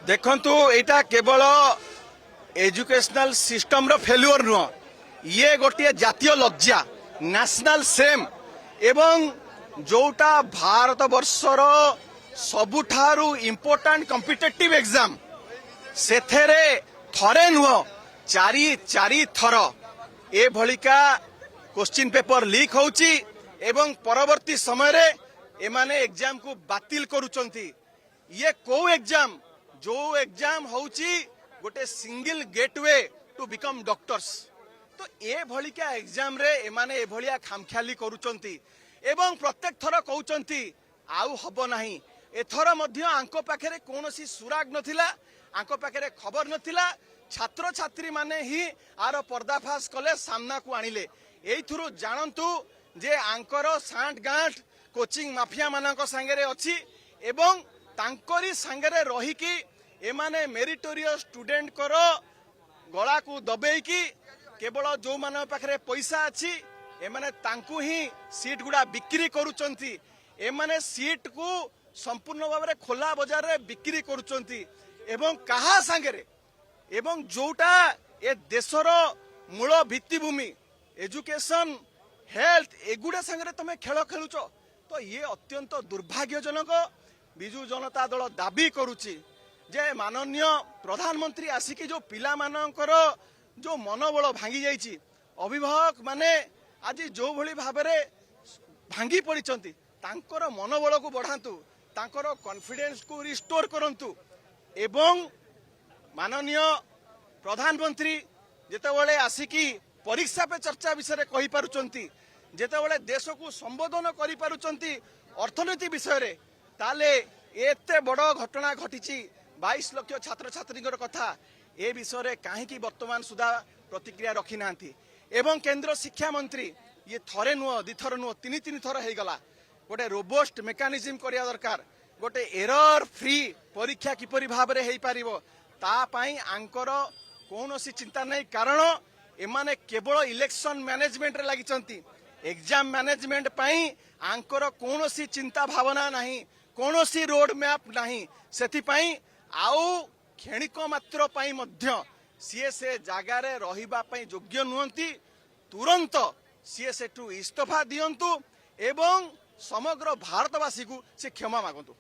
देखंतु एटा केवल educational system रो failure नुह ये गोटे जातीय लज्जा नेशनल सेम एवं जोटा भारत वर्षर सबुठारु इम्पोर्टेंट कॉम्पिटिटिव एग्जाम सेथेरे थरे नुह चारि चारि थर ए भलिका क्वेश्चन पेपर लीक होउची एवं परवर्ती समय रे एमाने एग्जाम को बातिल करूचंती। ये को एग्जाम जो एग्जाम होउची गोटे single gateway to become doctors तो ए भलिका एग्जाम रे एमाने ए भलिया खामख्याली करूचंती एवं प्रत्येक थर कहउचंती आउ हबो नाही। एथर मध्य आंको पाखरे कोनोसी सुराग नथिला, आंको पाखरे खबर नथिला, छात्र छात्री माने ही आर पर्दाफाश कले सामना को आनिले। एइथुरु जानंतु जे आंकर सांठ गांठ कोचिंग माफिया मानक संगे अच्छी एवं तांकरी संगे रहीकि एमाने मेरिटोरियस स्टूडेंट कर गला को दबेकी केवल जो मान पाखरे पैसा अच्छी एमाने तांकु ही सीट गुड़ा बिक्री करूचंती। एमाने सीट को संपूर्ण भाव में खोला बाजार रे बिक्री करूचंती एवं कहा संगे एवं जोटा ए देशर मूल भित्तिभूमि एजुकेशन हेल्थ एगुड़ा संगे तुम खेल खेलुच तो ये अत्यंत दुर्भाग्यजनक। विजु जनता दल दाबी करुची जे माननीय प्रधानमंत्री आसिकी जो पिला मानकर जो मनोबल भांगी जाइए अभिभावक माने आज जो भली भाव भांगी पड़िचंती तांकर मनोबल को बढ़ातु, तांकर कॉन्फिडेंस को रिस्टोर करंतु एवं माननीय प्रधानमंत्री जेतेबेले आसिकी परीक्षा पे चर्चा विषय कहि पारुचंती, जेतेबेले देश को संबोधन करि पारुचंती अर्थनीति विषय रे ताले एते बड़ घटना घटिची 22 लाख छात्र छात्री कथा ए विषय रे काहेकि वर्तमान सुधा प्रतिक्रिया रखी नांती एवं केंद्र शिक्षा मंत्री ये थरे नुह दिथर नुह तीन तीन थर हो गला गोटे रोबस्ट मेकानिज्म करिया दरकार। गोटे एरर फ्री परीक्षा किपरि भाव रे हेई पारिबो ता पई आंकर कोनोसी चिंता नहीं, कारण एमाने केवल इलेक्शन मैनेजमेंट रे लागिचंती। एग्जाम मैनेजमेंट पई आंकर कोनोसी चिंता भावना नहीं, कोनोसी रोड मैप नहीं, सेथि पई आउ क्षणिक मात्र पई मध्य सीए से जगार रहिबा पई योग्य नुहंती। तुरंत सीए सेठू इस्तीफा दियंतु एवं समग्र भारतवासी को से क्षमा मागंतु।